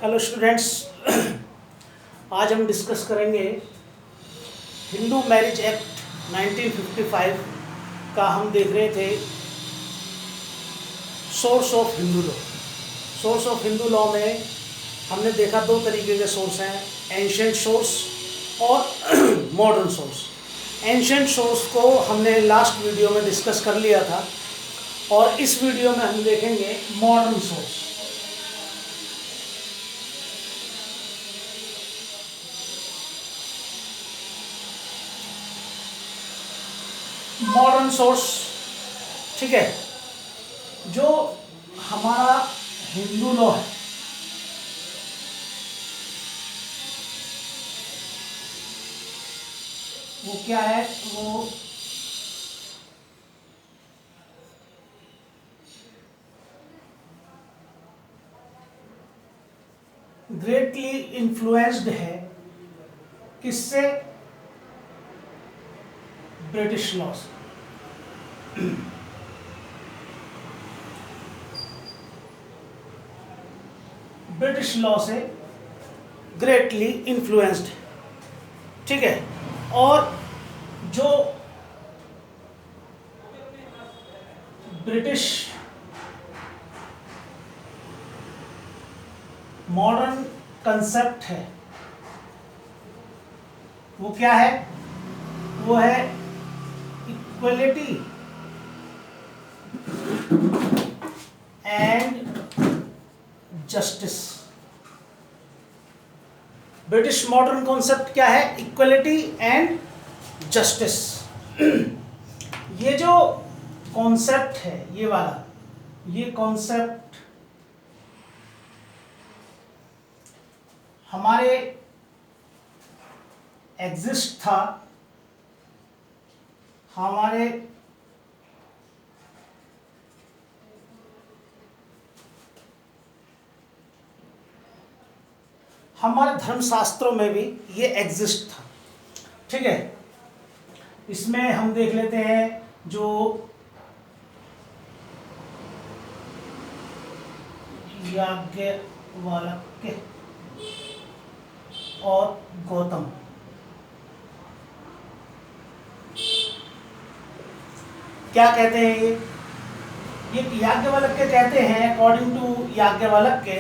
Hello students. आज हम discuss करेंगे हिंदू मैरिज एक्ट 1955 का। हम देख रहे थे source of Hindu law. Source of Hindu law में हमने देखा दो तरीके के सोर्स हैं, एंशिएंट सोर्स और मॉडर्न सोर्स। एंशिएंट सोर्स को हमने लास्ट वीडियो में डिस्कस कर लिया था और इस वीडियो में हम देखेंगे मॉडर्न सोर्स। मॉडर्न सोर्स, ठीक है, जो हमारा हिंदू लॉ है वो क्या है? वो ग्रेटली इन्फ्लुएंस्ड है किससे? ब्रिटिश लॉ से। ब्रिटिश लॉ से ग्रेटली इन्फ्लुएंस्ड है, ठीक है। और जो ब्रिटिश मॉडर्न कंसेप्ट है वो क्या है? वो है equality and justice. British modern concept क्या है? Equality and justice. ये जो कॉन्सेप्ट है, ये वाला, ये कॉन्सेप्ट हमारे एग्जिस्ट था हमारे धर्मशास्त्रों में भी ये एग्जिस्ट था, ठीक है। इसमें हम देख लेते हैं जो याज्ञवल्क्य और गौतम, क्या कहते हैं? ये याज्ञवल्क्य कहते हैं, अकॉर्डिंग टू याज्ञवल्क्य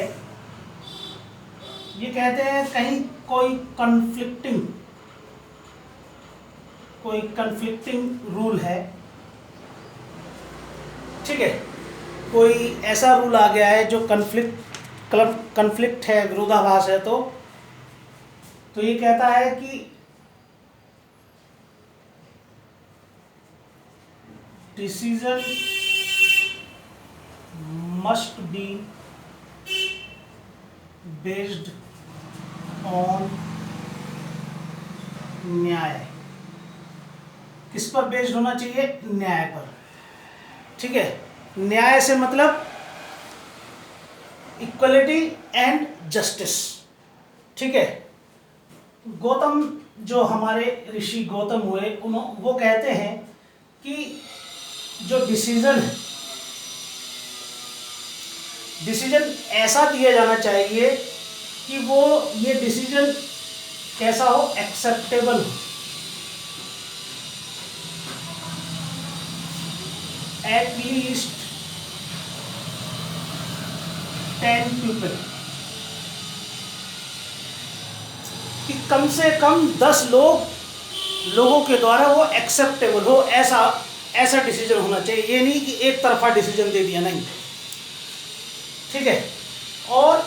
ये कहते हैं कहीं कोई कन्फ्लिक्टिंग रूल है, ठीक है। कोई ऐसा रूल आ गया है जो कन्फ्लिक्ट है, विरोधाभास है, तो ये कहता है कि decision must be based on न्याय। किस पर बेस्ड होना चाहिए? न्याय पर, ठीक है। न्याय से मतलब इक्वलिटी एंड जस्टिस, ठीक है। गौतम, जो हमारे ऋषि गौतम हुए, वो कहते हैं कि जो डिसीजन ऐसा दिया जाना चाहिए कि वो ये डिसीजन कैसा हो? एक्सेप्टेबल हो, एट लीस्ट 10 पीपल, कि कम से कम 10 लोगों के द्वारा वो एक्सेप्टेबल हो, ऐसा डिसीजन होना चाहिए। ये नहीं कि एक तरफा डिसीजन दे दिया, नहीं, ठीक है। और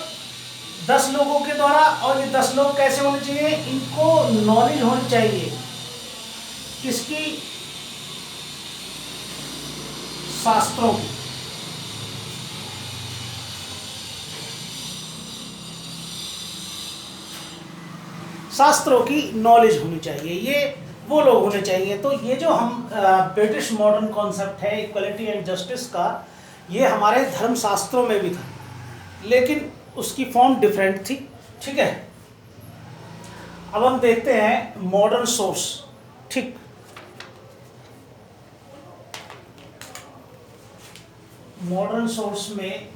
10 लोगों के द्वारा, और ये 10 लोग कैसे होने चाहिए? इनको नॉलेज होनी चाहिए किसकी? शास्त्रों की। शास्त्रों की नॉलेज होनी चाहिए, ये वो लोग होने चाहिए। तो ये जो हम ब्रिटिश मॉडर्न कॉन्सेप्ट है इक्वलिटी एंड जस्टिस का, ये हमारे धर्मशास्त्रों में भी था, लेकिन उसकी फॉर्म डिफरेंट थी, ठीक है। अब हम देखते हैं मॉडर्न सोर्स, ठीक। मॉडर्न सोर्स में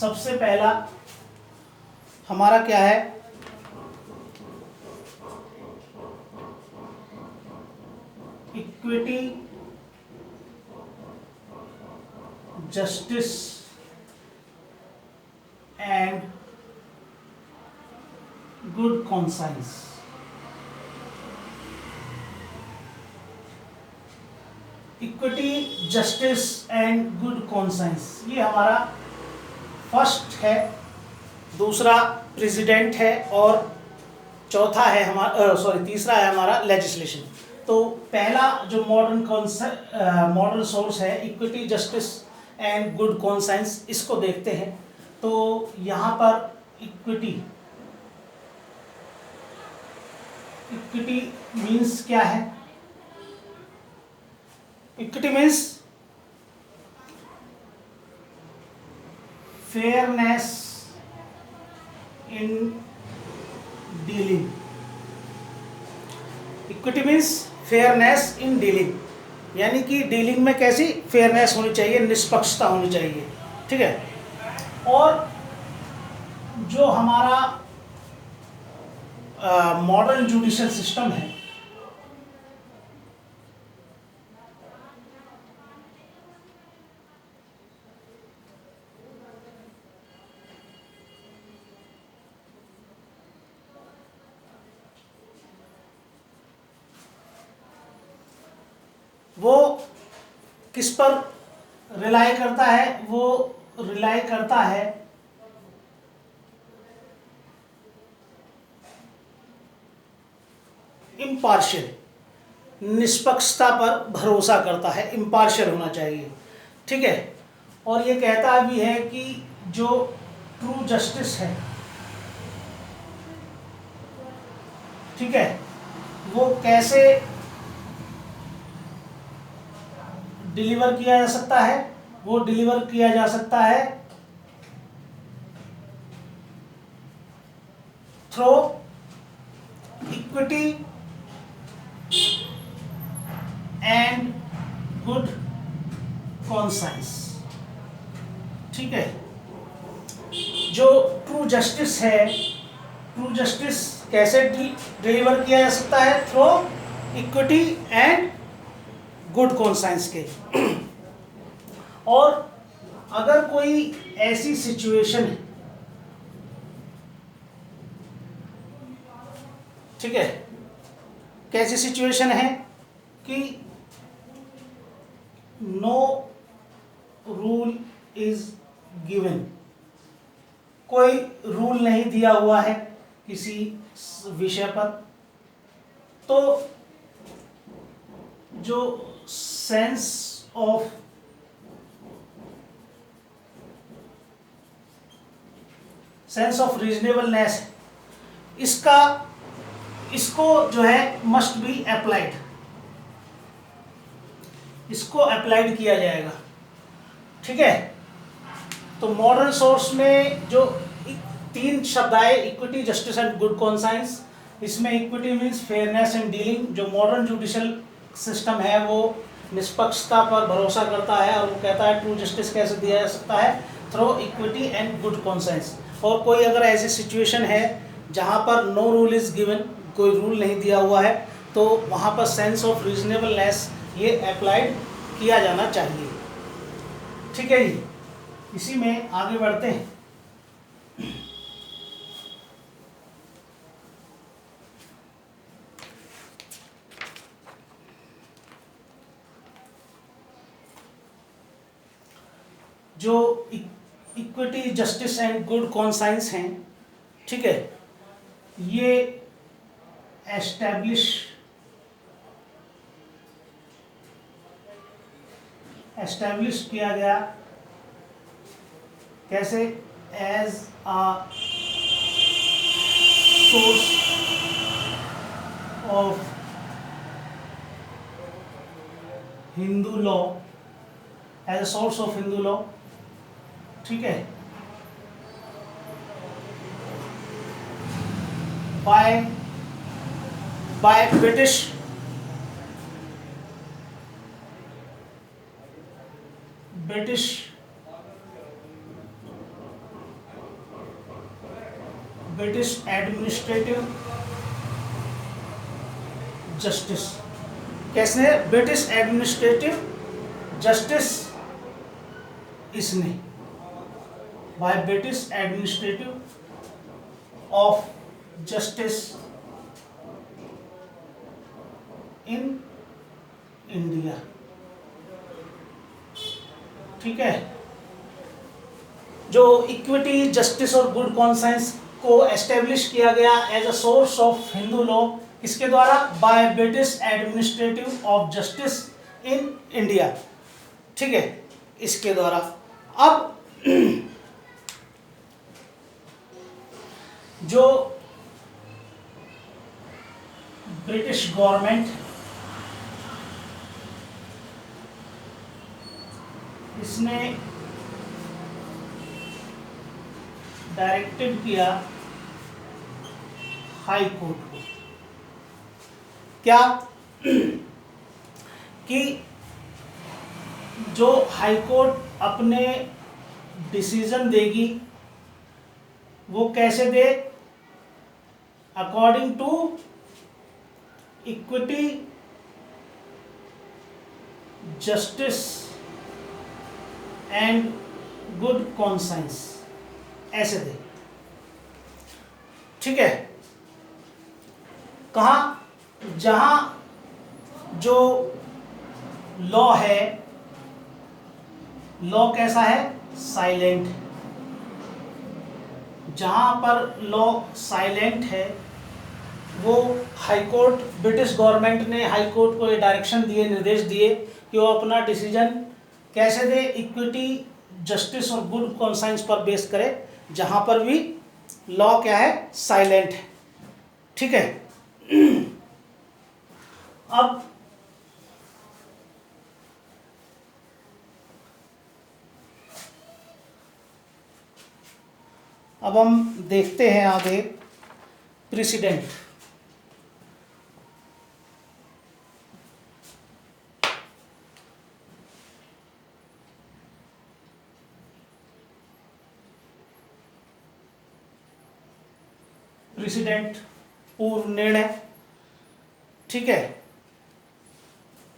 सबसे पहला हमारा क्या है, equity, justice and good conscience. Equity, justice and good conscience, ये हमारा फर्स्ट है, दूसरा प्रेसिडेंट है और चौथा है हमारा तीसरा है हमारा लेजिस्लेशन। तो पहला जो मॉडर्न सोर्स है equity, justice and good conscience, इसको देखते हैं। तो यहाँ पर इक्विटी मीन्स क्या है? Equity means fairness in dealing. Equity means fairness in dealing, यानी कि डीलिंग में कैसी फेयरनेस होनी चाहिए, निष्पक्षता होनी चाहिए, ठीक है। और जो हमारा मॉडर्न जुडिशियल सिस्टम है, वो किस पर रिलाई करता है? वो रिलाई करता है इम्पार्शियल, निष्पक्षता पर भरोसा करता है, इम्पार्शियल होना चाहिए, ठीक है। और ये कहता भी है कि जो ट्रू जस्टिस है, ठीक है, वो कैसे डिलीवर किया जा सकता है? वो डिलीवर किया जा सकता है through equity and good conscience, ठीक है। जो ट्रू जस्टिस है, ट्रू जस्टिस कैसे डिलीवर किया जा सकता है? Through equity and good conscience के। और अगर कोई ऐसी सिचुएशन है, ठीक है, कैसी सिचुएशन है कि नो रूल इज गिवन, कोई रूल नहीं दिया हुआ है किसी विषय पर, तो जो सेंस ऑफ रीजनेबलनेस, इसको जो है मस्ट बी अप्लाइड, इसको अप्लाइड किया जाएगा, ठीक है। तो मॉडर्न सोर्स में जो तीन शब्द आए, equity, justice and good conscience, इसमें equity means fairness in dealing. जो मॉडर्न जुडिशियल सिस्टम है वो निष्पक्षता पर भरोसा करता है और वो कहता है ट्रू जस्टिस कैसे दिया जा सकता है? Through equity and good conscience. और कोई अगर ऐसी सिचुएशन है जहाँ पर नो रूल इज़ गिवन, कोई रूल नहीं दिया हुआ है, तो वहाँ पर सेंस ऑफ रीजनेबलनेस ये अप्लाइड किया जाना चाहिए, ठीक है जी। इसी में आगे बढ़ते हैं। जो equity, justice and good conscience हैं, ठीक है, ये एस्टैब्लिश किया गया कैसे? As a source of Hindu law, as a source of Hindu law, ठीक है, by British British administrative justice. कैसने? ब्रिटिश एडमिनिस्ट्रेटिव जस्टिस इसने, by British administrative of justice in India. ठीक है, जो इक्विटी, जस्टिस और गुड कॉन्साइंस को एस्टेब्लिश किया गया as a source of Hindu law, किसके द्वारा? By British administrative of justice in India. ठीक है, इसके द्वारा। अब जो ब्रिटिश गवर्नमेंट इसने डायरेक्टेड किया हाई कोर्ट को, क्या कि जो हाई कोर्ट अपने डिसीजन देगी वो कैसे दे? According to equity, justice and good conscience, ऐसे दे। ठीक है, कहा? जहां जो लॉ है, लॉ कैसा है? साइलेंट। जहां पर लॉ साइलेंट है वो हाई कोर्ट, ब्रिटिश गवर्नमेंट ने हाई कोर्ट को ये डायरेक्शन दिए, निर्देश दिए कि वो अपना डिसीजन कैसे दे? इक्विटी, जस्टिस और गुड कॉन्साइंस पर बेस करे, जहां पर भी लॉ क्या है? साइलेंट है। ठीक है, अब हम देखते हैं आगे प्रेसिडेंट। प्रेसिडेंट पूर्व निर्णय। ठीक है,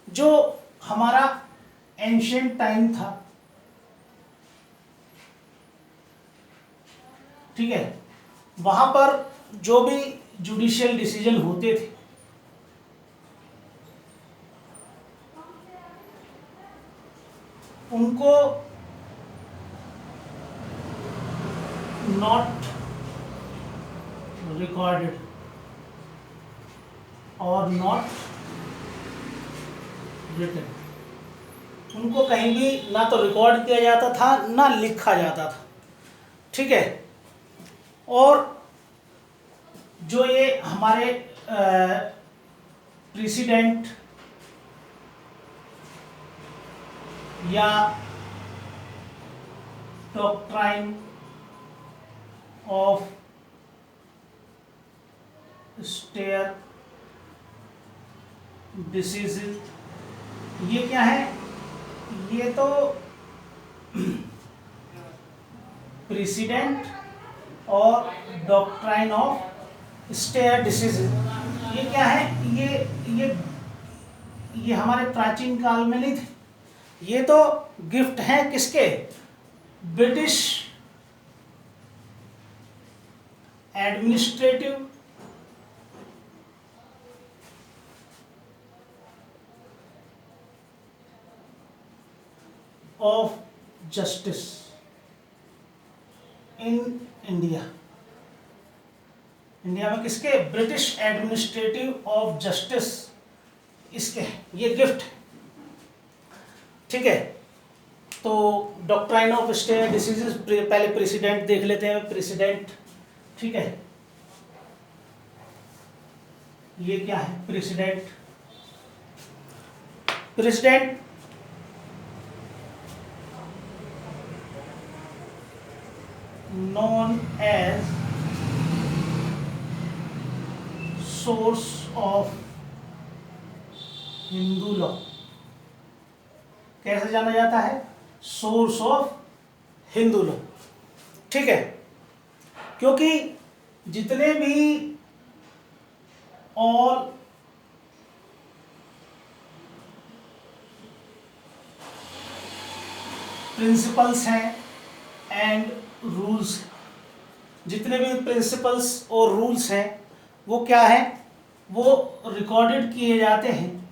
जो हमारा एंशिएंट टाइम था, ठीक है, वहां पर जो भी जुडिशियल डिसीजन होते थे उनको नॉट रिकॉर्डेड और नॉट रिटन, उनको कहीं भी ना तो रिकॉर्ड किया जाता था ना लिखा जाता था। ठीक है, और जो ये हमारे प्रेसिडेंट या डॉक्ट्राइन ऑफ स्टेयर डिसीज, ये क्या है? ये तो प्रेसिडेंट और डॉक्ट्राइन ऑफ स्टेयर डिसीज, ये क्या है? ये हमारे प्राचीन काल में नहीं थे, ये तो गिफ्ट है किसके? British administrative of justice in India. India में किसके? ब्रिटिश एडमिनिस्ट्रेटिव ऑफ जस्टिस, इसके ये गिफ्ट। ठीक है, तो डॉक्ट्राइन ऑफ स्टेयर डिसीजेस, पहले प्रेसिडेंट देख लेते हैं। प्रेसिडेंट, ठीक है, ये क्या है? President. President known as source of Hindu law. कैसे जाना जाता है? Source of Hindu law. ठीक है, क्योंकि जितने भी ऑल प्रिंसिपल्स हैं एंड रूल्स, जितने भी प्रिंसिपल्स और रूल्स हैं वो क्या है, वो रिकॉर्डेड किए जाते हैं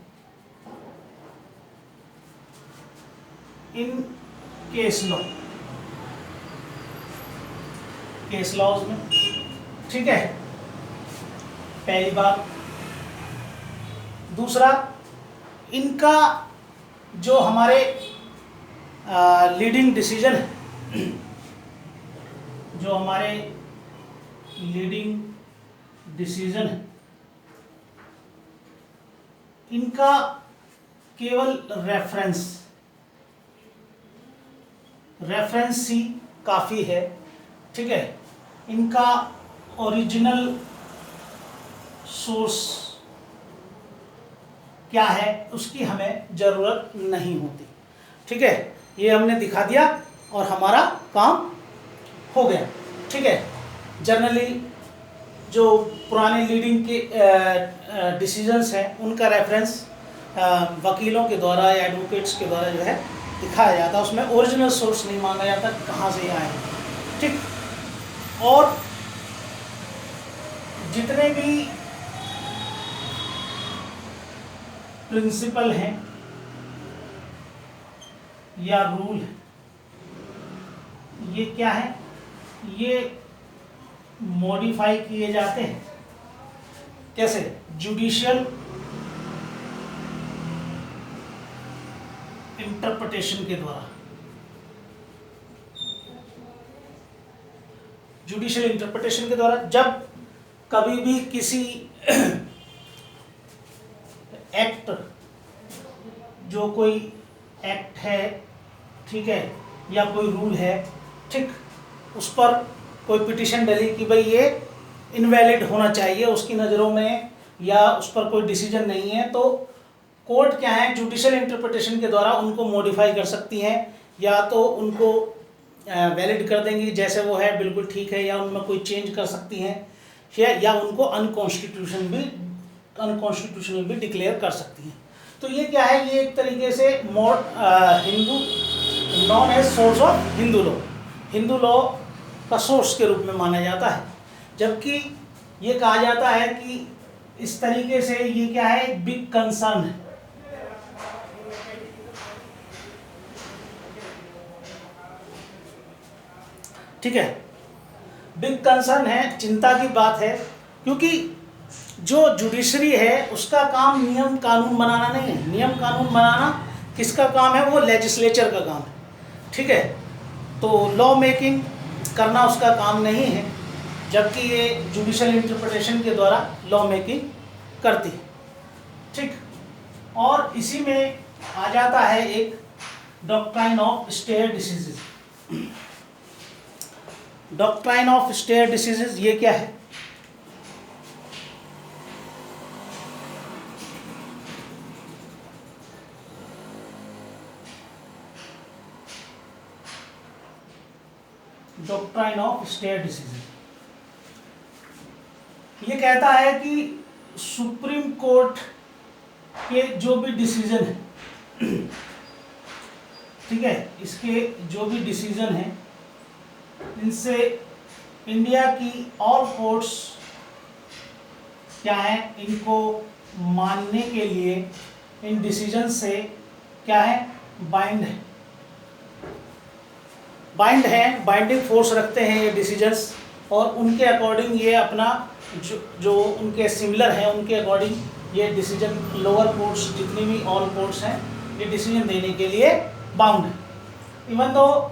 इन केस लॉ, केस लॉज में। ठीक है, पहली बात। दूसरा, इनका जो हमारे लीडिंग डिसीजन है, जो हमारे लीडिंग डिसीजन है, इनका केवल रेफरेंस ही काफ़ी है। ठीक है, इनका ओरिजिनल सोर्स क्या है उसकी हमें ज़रूरत नहीं होती। ठीक है, ये हमने दिखा दिया और हमारा काम हो गया। ठीक है, जनरली जो पुराने लीडिंग के डिसीजंस हैं उनका रेफरेंस वकीलों के द्वारा या एडवोकेट्स के द्वारा जो है दिखाया जाता है, उसमें ओरिजिनल सोर्स नहीं मांगा जाता कहाँ से आए। ठीक, और जितने भी प्रिंसिपल हैं या रूल है, ये क्या है, ये मॉडिफाई किए जाते हैं कैसे, जुडिशियल इंटरप्रिटेशन के द्वारा। जुडिशियल इंटरप्रिटेशन के द्वारा जब कभी भी किसी एक्ट, जो कोई एक्ट है, ठीक है, या कोई रूल है, ठीक, उस पर कोई पिटीशन डली कि भाई ये इनवैलिड होना चाहिए उसकी नज़रों में, या उस पर कोई डिसीजन नहीं है, तो कोर्ट क्या है, जुडिशियल इंटरप्रिटेशन के द्वारा उनको मॉडिफाई कर सकती हैं, या तो उनको वैलिड कर देंगी जैसे वो है बिल्कुल ठीक है, या उनमें कोई चेंज कर सकती हैं, या उनको अनकॉन्स्टिट्यूशनल भी डिक्लेयर कर सकती हैं। तो ये क्या है, ये एक तरीके से Hindu known as source of Hindu law का सोर्स के रूप में माना जाता है। जबकि ये कहा जाता है कि इस तरीके से ये क्या है, एक बिग कंसर्न है। ठीक है, बिग कंसर्न है, चिंता की बात है, क्योंकि जो जुडिशरी है उसका काम नियम कानून बनाना नहीं है। नियम कानून बनाना किसका काम है, वो लेजिस्लेचर का काम है। ठीक है, तो लॉ मेकिंग करना उसका काम नहीं है, जबकि ये जुडिशियल इंटरप्रिटेशन के द्वारा लॉ मेकिंग करती है। ठीक, और इसी में आ जाता है एक doctrine of stare decisis. Doctrine of stare decisis ये क्या है, डॉक्ट्राइन ऑफ स्टेयर डिसीजेज ये कहता है कि सुप्रीम कोर्ट के जो भी डिसीजन है, ठीक है, इसके जो भी डिसीजन है, इनसे इंडिया की ऑल कोर्ट्स क्या है, इनको मानने के लिए इन डिसीजन से क्या है, बाइंडिंग फोर्स रखते हैं ये डिसीजंस, और उनके अकॉर्डिंग ये अपना जो उनके सिमिलर हैं उनके अकॉर्डिंग ये डिसीजन लोअर कोर्ट्स जितनी भी ऑल कोर्ट्स हैं ये डिसीजन देने के लिए बाउंड है। इवन तो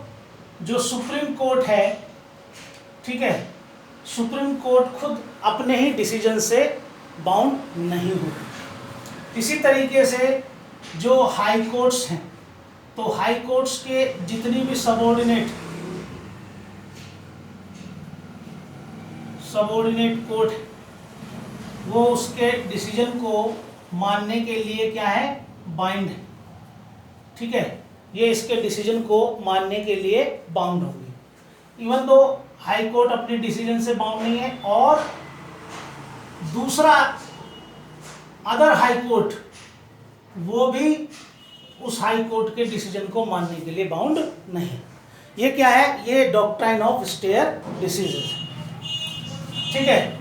जो सुप्रीम कोर्ट है, ठीक है, सुप्रीम कोर्ट खुद अपने ही डिसीजन से बाउंड नहीं होती। इसी तरीके से जो हाई कोर्ट्स हैं, तो हाई कोर्ट्स के जितनी भी सबऑर्डिनेट कोर्ट, वो उसके डिसीजन को मानने के लिए क्या है, बाइंड है। ठीक है, ये इसके डिसीजन को मानने के लिए बाउंड होंगे। इवन दो हाई कोर्ट अपने डिसीजन से बाउंड नहीं है, और दूसरा अदर हाई कोर्ट वो भी उस हाई कोर्ट के डिसीजन को मानने के लिए बाउंड नहीं। ये क्या है? ये डॉक्ट्राइन ऑफ स्टेयर डिसीजन। ठीक है,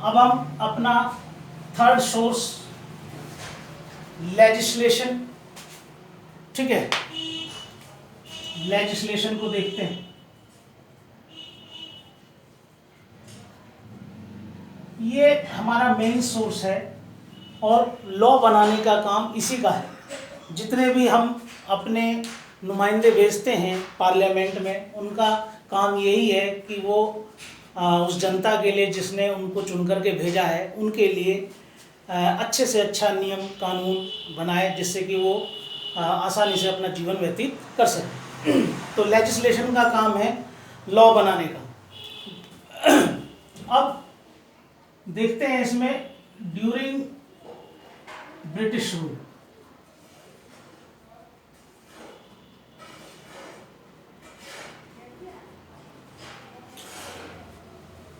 अब हम अपना थर्ड सोर्स लेजिस्लेशन, ठीक है, लेजिस्लेशन को देखते हैं। ये हमारा मेन सोर्स है और लॉ बनाने का काम इसी का है। जितने भी हम अपने नुमाइंदे भेजते हैं पार्लियामेंट में, उनका काम यही है कि वो उस जनता के लिए जिसने उनको चुन करके भेजा है उनके लिए अच्छे से अच्छा नियम कानून बनाए, जिससे कि वो आसानी से अपना जीवन व्यतीत कर सके। तो लेजिस्लेशन का काम है लॉ बनाने का। अब देखते हैं इसमें during British rule,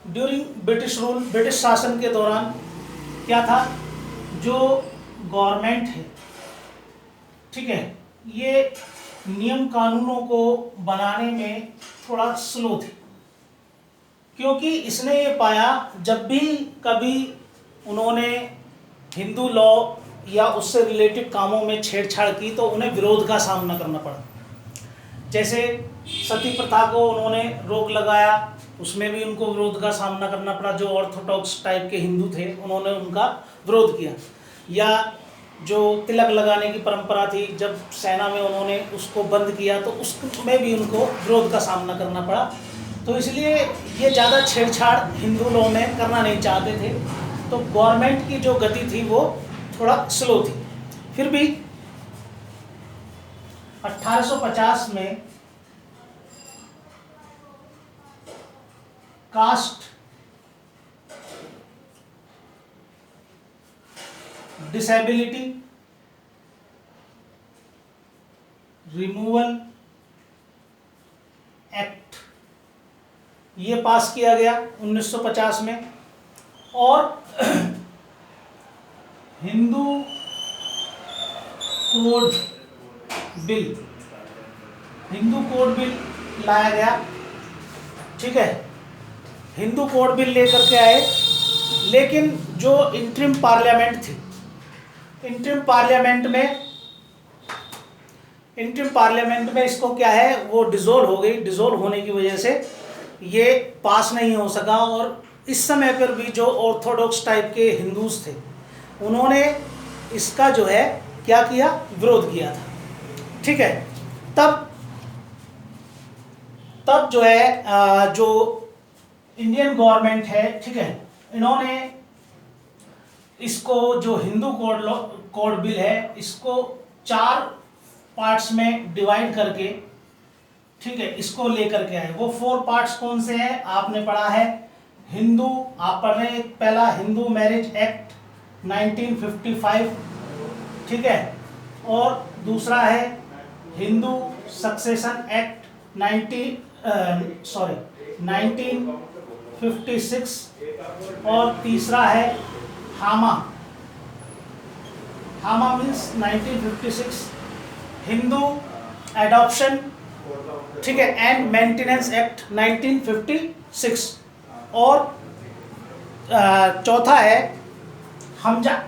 during British rule, British शासन के दौरान क्या था? जो गवर्नमेंट है, ठीक है, ये नियम कानूनों को बनाने में थोड़ा स्लो थी, क्योंकि इसने ये पाया जब भी कभी उन्होंने हिंदू लॉ या उससे रिलेटेड कामों में छेड़छाड़ की तो उन्हें विरोध का सामना करना पड़ा। जैसे सती प्रथा को उन्होंने रोक लगाया, उसमें भी उनको विरोध का सामना करना पड़ा। जो ऑर्थोडॉक्स टाइप के हिंदू थे उन्होंने उनका विरोध किया। या जो तिलक लगाने की परंपरा थी, जब सेना में उन्होंने उसको बंद किया तो उसमें भी उनको विरोध का सामना करना पड़ा। तो इसलिए ये ज़्यादा छेड़छाड़ हिंदू लॉ में करना नहीं चाहते थे, तो गवर्नमेंट की जो गति थी वो थोड़ा स्लो थी। फिर भी 1850 में कास्ट डिसेबिलिटी रिमूवल एक्ट ये पास किया गया 1950 में, और Hindu code bill, Hindu code bill लाया गया। ठीक है, हिंदू कोड बिल लेकर के आए, लेकिन जो इंटरिम पार्लियामेंट थी, इंटरिम पार्लियामेंट में इसको क्या है, वो डिसॉल्व हो गई। डिसॉल्व होने की वजह से ये पास नहीं हो सका, और इस समय पर भी जो ऑर्थोडॉक्स टाइप के हिंदूज थे उन्होंने इसका जो है क्या किया, विरोध किया था। ठीक है, तब जो है जो इंडियन गवर्नमेंट है, ठीक है, इन्होंने इसको जो हिंदू कोड बिल है इसको 4 पार्ट्स में डिवाइड करके, ठीक है, इसको लेकर के आए। वो 4 पार्ट्स कौन से हैं? आपने पढ़ा है हिंदू, आप पढ़ रहे हैं, पहला हिंदू मैरिज एक्ट 1955, ठीक है, और दूसरा है हिंदू सक्सेशन एक्ट 1956, और तीसरा है हामा मीन्स 1956, हिंदू एडॉप्शन, ठीक है, एंड मेंटेनेंस एक्ट 1956, और चौथा है Hamza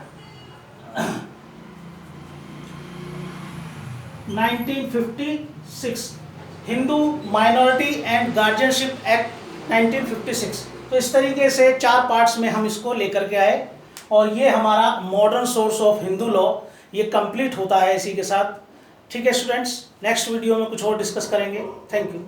1956, Hindu minority and guardianship act 1956। तो इस तरीके से 4 पार्ट्स में हम इसको लेकर के आए, और ये हमारा modern source of Hindu law ये कंप्लीट होता है इसी के साथ। ठीक है स्टूडेंट्स, नेक्स्ट वीडियो में कुछ और डिस्कस करेंगे। Thank you.